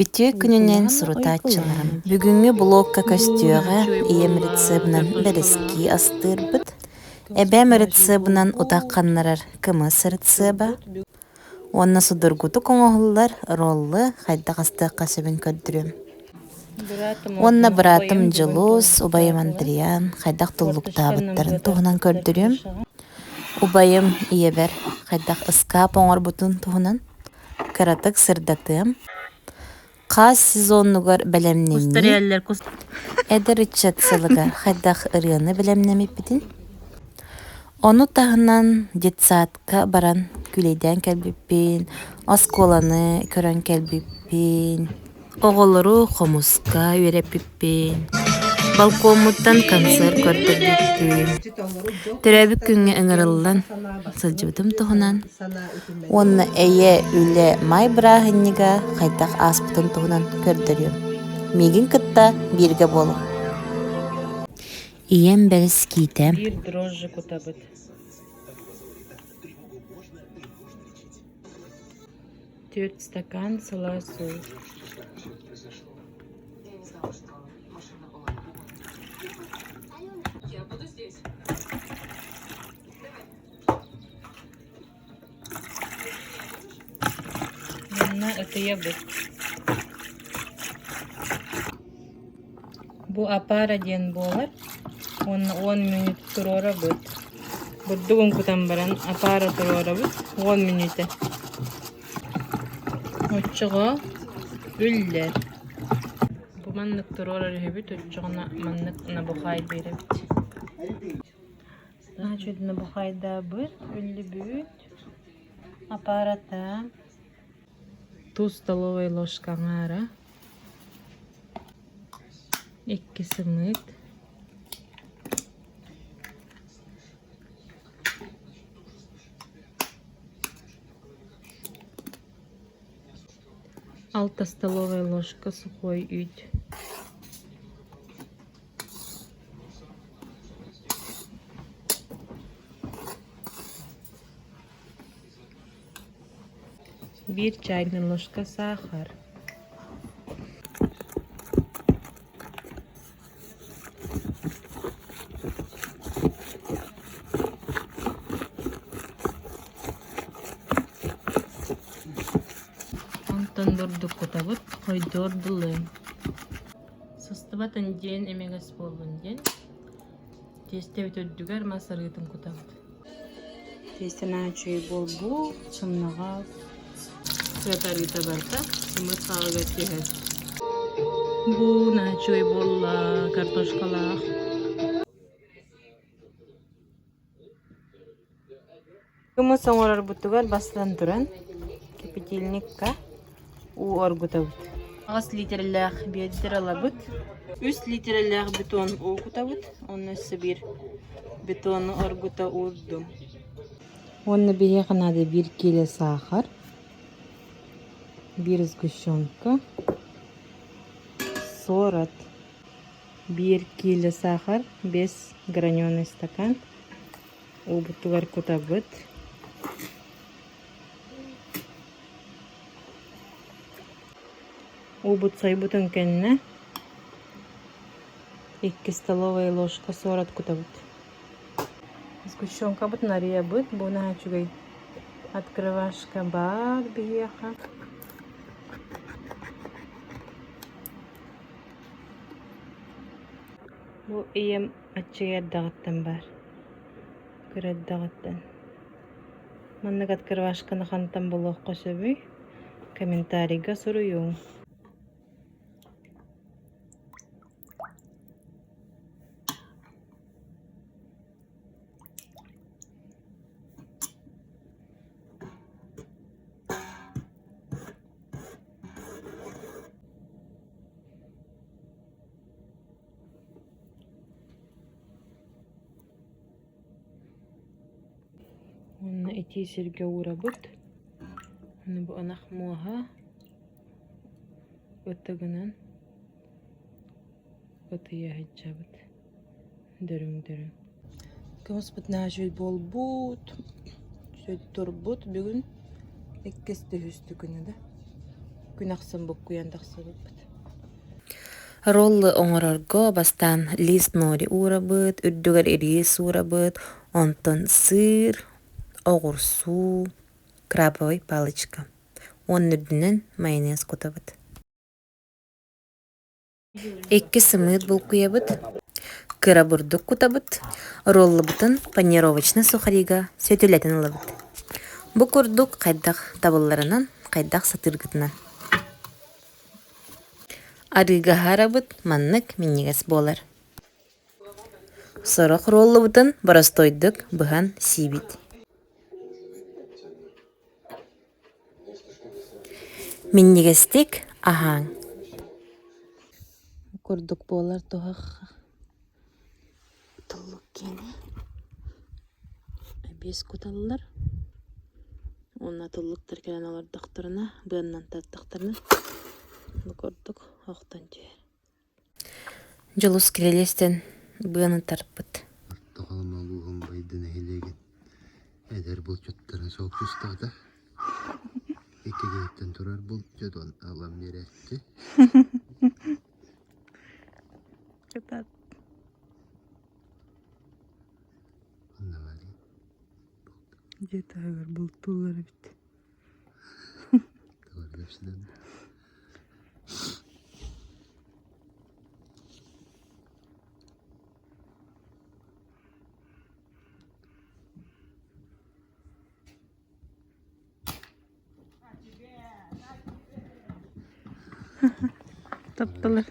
Кипитү күнүнен сурутаачыларым. Бүгүнгү блокка көстүөҕэ ием рецебынан берески астырбыт. Эбэм рецебынан утакканнарар кымыс рецеба. Онна судургуту коңоһуллар роллы хайдах астыакка сөбүн көрдүрүм. Онна братым Жылус, убайым Андриан, хайдах туллуктаабыттарын туһунан көрдүрүм. Убайым иебер хайдах ыскаап оҥорбутун туһунан. Каратык сырдатым. Қас сезоннугар бәлемнеми. Эдер ичатсылыгар хайдах ырыаны бәлемнемиппитин. Ону таһынан детсаатка баран күлейден кэлбиппин, осколаны көрөн кэлбиппин, оголору хомуска үйреппиппин, балконмуттан концерт көрдөрбүппин. Төрөбүк күнгө ыңырыллан сылжыбытым туһунан. Онна эйе үле май бырааһыннига хайдах ааспытын туһунан көрдөрүм. Мигин кытта бирге болу. Ием бәріс кейтем. Bir дрожжи кутабыт. Төрт стакан сала су. Yanına ıtıya bıt. Bu apara diyen bolar. Onu 10 minut turora bıt. Burdugun kutan baran apara turora bıt. 10 minute. Uçuğa üller. Bu manlık turora rehebit. Uçuğuna manlık nabuhay berebit. Daha çok nabuhay da bıt. Üllü büyüt. Aparata. Tuz столовой ложка ngara. 2 сымыт. Алта столовая ложка сухой ють. Bir чайная ложка сахар. Тандырдык кутабыт, койдордулы. Сыстыбатын ден эмегес болун ден. Тестебит өддүгер масырытын кутабыт. Тестен ачуй бол бу, чымнага светарыта барта, сымыр сағыга тегез. Бу начуй болла картошкалах. Кымы соңорар буттугар бастан туран. Кипятильникка. У оргутабыт. 6 литрлях бедер алабыт. 3 литрлях бетон окутабыт. Онны сибир бетону оргута урдум. Онны бие канады 1 кило сахар. 1 сгущенка. Сорат. 1 кило сахар без граненый стакан. У бутугар кутабыт. Убут сайбутун кенне 2 столовая ложка сорат кутабыт. Сгущенка бут нария быт. Буна чугай открывашка бар биеха. Бу ием ачыгар дагыттан бар. Көрөт дагыттан. Маннык открывашканы хантан болук кошобуй. Комментарийга суруюң. Онна ити сирге урабыт. Аны бу анах муаха. Өттөгөнөн. Өтөйө хаджабыт. Дөрүң. Кымыс бытна жөй болбут. Сөйт турбут бүгүн. Эккесте хүстү күнү да. Gün aksan bu kuyan taqsadık. Rollu oňororgo bastan list nori urabıt, üddüger iris urabıt, onton sır, ogursu, krabowy paliçka. Onun üdünen mayonez kutabıt. 2 sımıt bulkuyabıt, kıra burduk kutabıt, rollu butun panirovочna sухарига sötületen alabıt. Bu kurduk kaydaq tabıllarынан, kaydaq satırgıtынан. Arıga harabıt manныk minniges bolar. Sorok rollu butun barastoyduk bıhan sibit. Minnigestik ahan. Kurduk bolar tohaq. Tulluk kene. Bes kutalılar. Ona tulluk terkelen alar doktoruna, bıhannan tattaqtarına. Bu kurduk oqtan jör. Jolus kirelesten bıhanı tarpıt. Taqalma buğum baydın eylegen. Eder bul çöttürün soğuk üstağda. İki geyetten turar bul çödon alam neretti. Kapat. Anna vali. Jetagar bultulları bitti. Tağır göpsüden. Taptalar.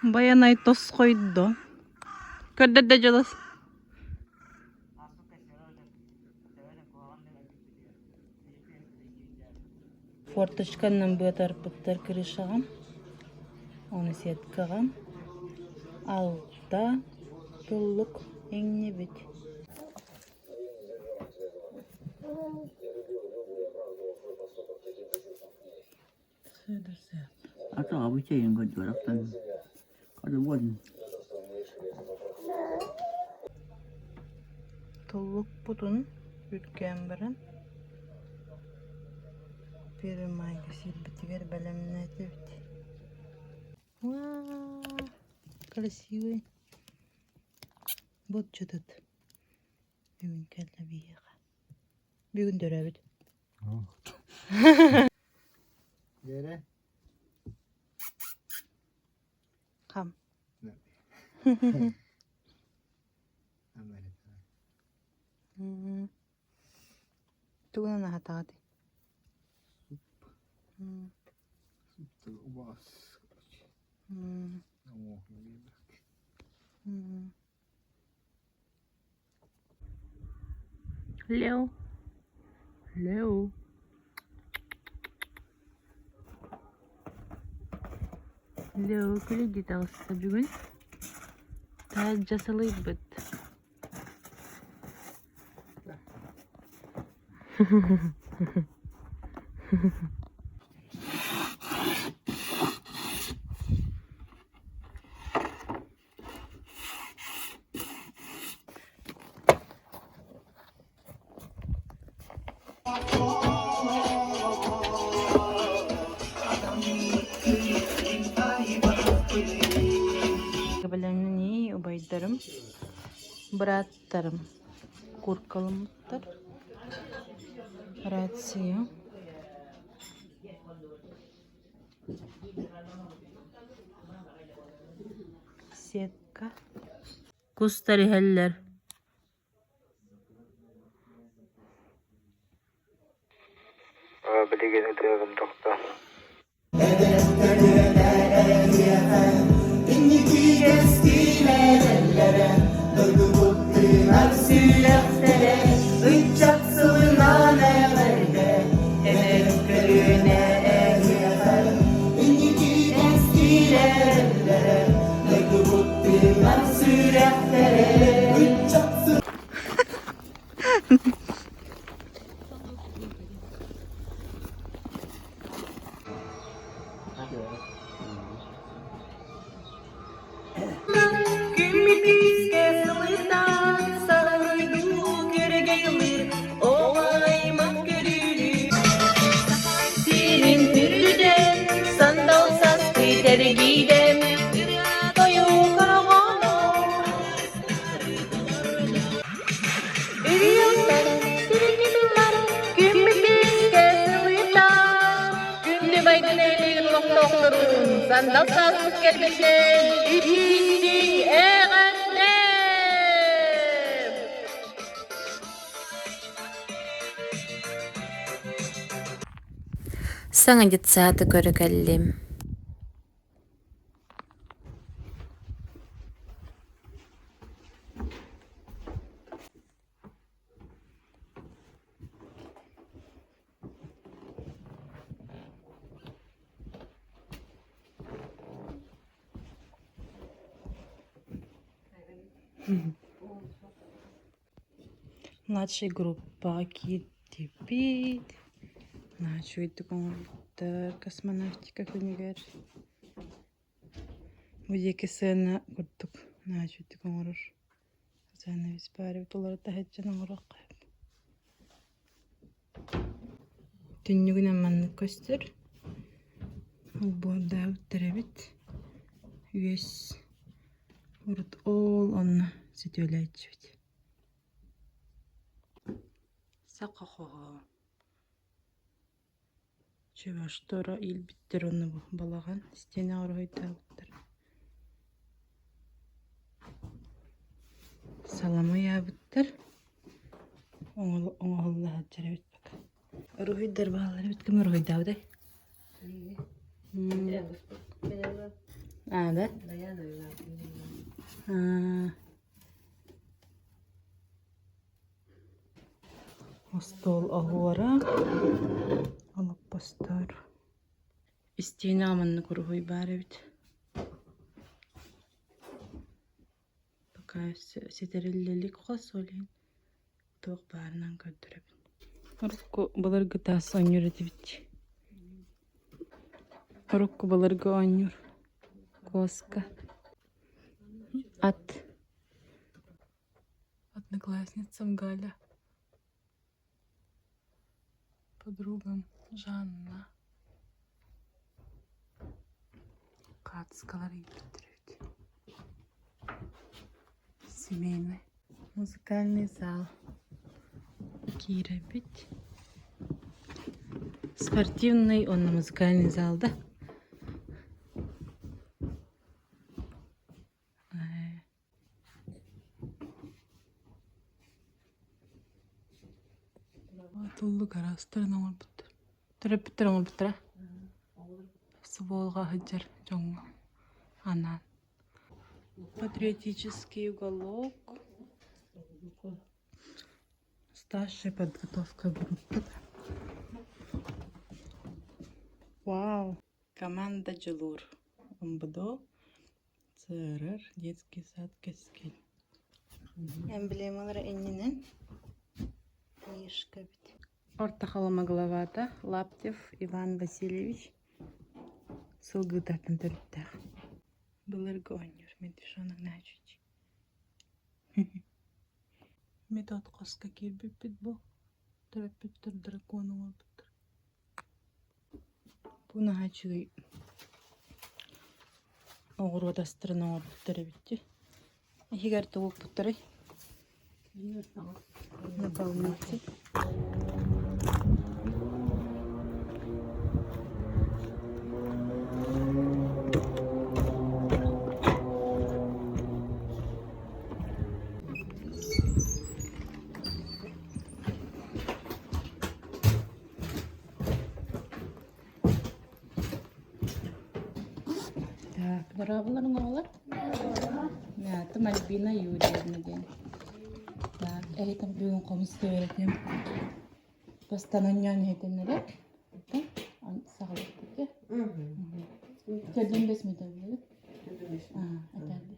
Bayanay tos koydu. Kördede jolas. Форточканнан бөтөр пыттар кырышагам. Оны сеткагам. Алда туллук эңне бит. Atau apa sih yang kau jual kan? Kau buat Tulluk budun ütken birin. Bir mayga silbitiger belemine tüvdi. Вау, красивый. Вот что тут. Бүгін кәлі бейіға. Бүгін дөрәбіт. Yere. Қам. Тугынан ахатағады. Лео. Лео. Лео күледі тағысы бүгін. Тәл жасалый бұд. Belemni ni ubaydarım, bratlarım, kurkalımdır, ratsiya, setka, kustari heller. Beli gene diyorum doktor. baydın eyliğin uloqtoqturun. Sandal sazımız gelmişler. İçin eğende. Саңа детсаты көрөкәллим. Младшая группа Китти-Пит. Начали такой космонавтика күнігер. Будеки сына күрдік. Начали такой заны виспари. Толары тахетчаның ұрақ. Түннігінен манны көстір. Ол борда өттіребіт. Үйес. Урут ол онна сөтөлі айтчыбет. Сақақоға. Чеваштора илбиттер оны балаған. Стене арғайта өттір. Саламы ябыттыр. Оңғылы хаджары бітпек. Арғайдар бағалары біткім арғайда аудай. Да? Стол агуара. Алып бастар. Истейін аманны көргөй бары бит. Пока сетереллелик қос олейін. Тоқ барынан көрдіріп. Орықку балырғы тас ойныр еті бит. Орықку балырғы ойныр. Коска. От одноклассницам Галя. Подругам Жанна. Кацкалары бітіреді. Семейный музыкальный зал. Кира бит. Спортивный, он на музыкальный зал, да? Туллу гарастырын оңыр бұттыр. Түріп біттір оңыр бұттыр, а? Сволға хыджар жоңға. Анан. Патриотический уголок. Старшая подготовка группы. Вау. Команда Джилур. МБДО. ЦРР. Детский сад Кескель. Эмблемалары эннинен. Мишка бит. Ортахалама главата Лаптев Иван Васильевич. Сылгытартын төрттәр. Былырғы ойныр. Медвешаның нәчүч. Метод қосқа келбіп бит бұл. Түріп біттір драконы ол біттір. Бұны хачығы оғыр одастырын оғыр біттірі бітті. Хигар туғып біттірі. Наполнитель. Так, бравларың оғылар? Нәті Мальбина Юрьевна ден. Так, этом бүгін қомысты өретем. Постаноньян етемнері. Сағылып кетті. Көрден бес метр болды? Әтәрді.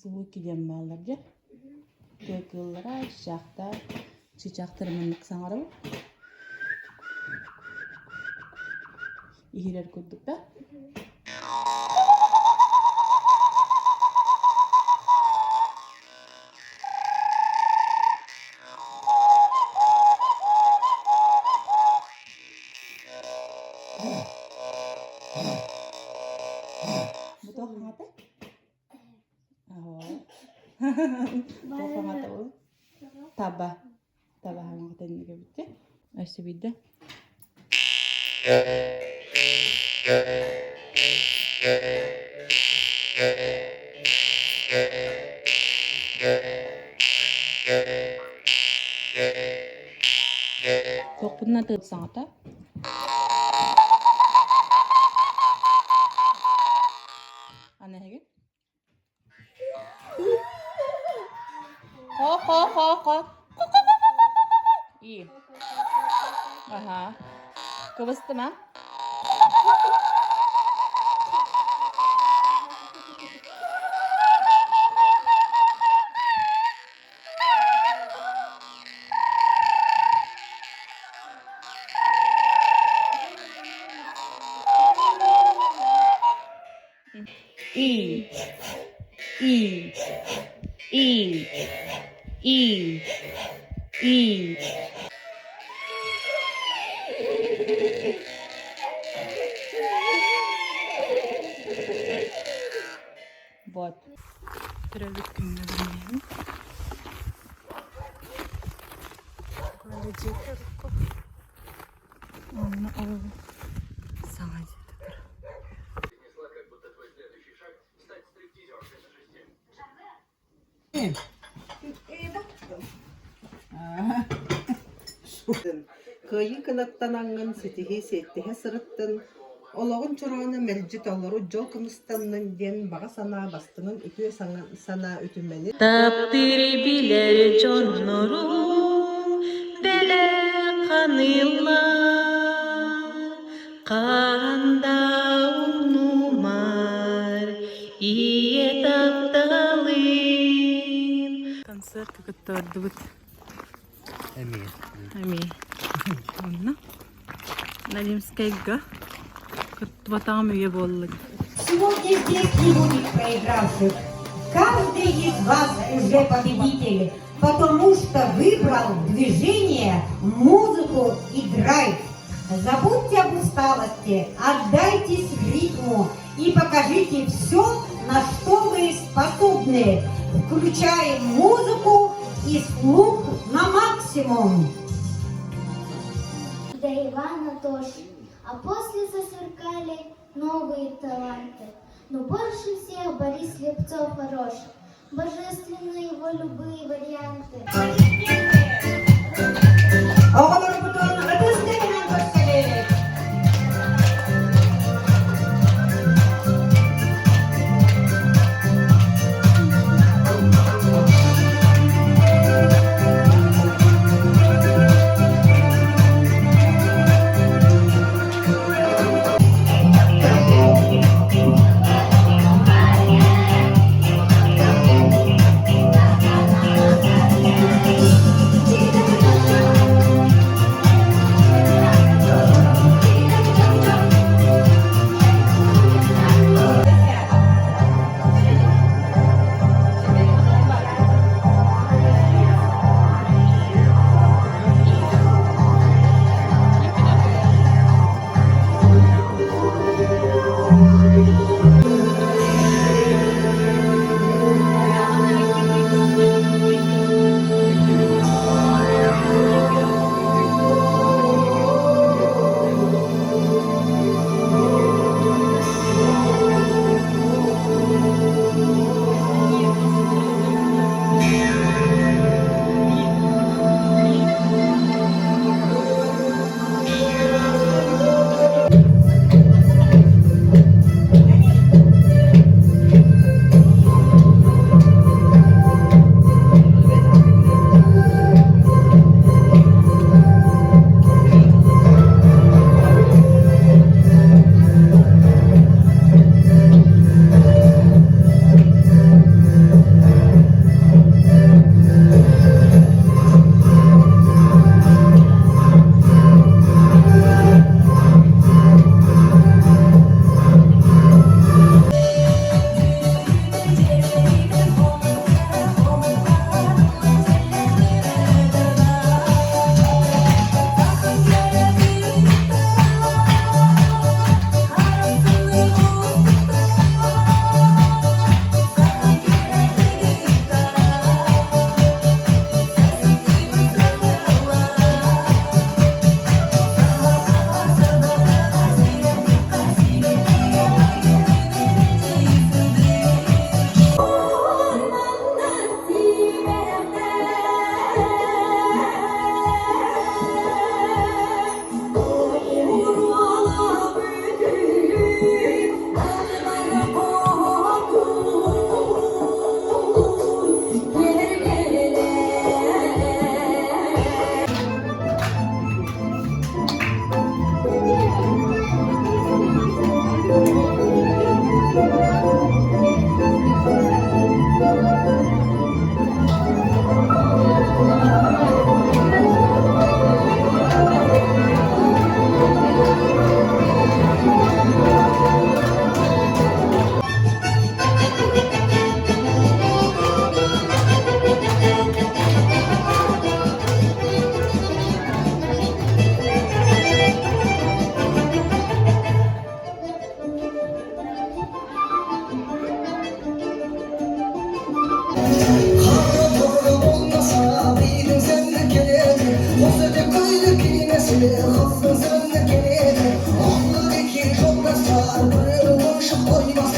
Suhu kidem bağlarca. Köküllara çiçekta çiçektirmenlik sanarı. İhiler kurduk da. Bu da hangata? Bu hangata o? Taba. Taba hangata ni bitti. Aşağı bitti. Çok bundan da sanata. Anne hege. Ko. İyi. Aha. Kıvıstı mı? İyi. İyi. İyi. İyi. İyi. Вот. Травитками нагоняем. Кладете руку. Сама где-то. Кыйы кынаттанаңын ситиһи сиэттиһэ сырыттын, олоҕун чороҕуна мэлдьит олору дьол кымыстаннын диэн баҕа санаа бастынын үтүө санаа үтүмени Таптыры билер жоннору, беле канылар, канда унумар, ие тапталын. Концерт кыттардыбыт. Эмиэ. Ами. Онна. Налимскайга. Кыттватам үйе боллык. Сегодня здесь не будет проигравших. Каждый из вас уже победитель, потому что выбрал движение, музыку и драйв. Забудьте об усталости, отдайтесь ритму и покажите все, на что вы способны. Включаем музыку и слух на максимум. До Ивана тоже. А после засверкали новые таланты. Но больше всех Борис Слепцов хорош. Божественны его любые варианты. Оҕолор бутун ытыс кэнинэн көстөлөөлөр. Olmasa biydin sen keledi Hosede kıydı kiymesi Kızın sen keledi Aklı bekir çok nasar Kırılmış koymaz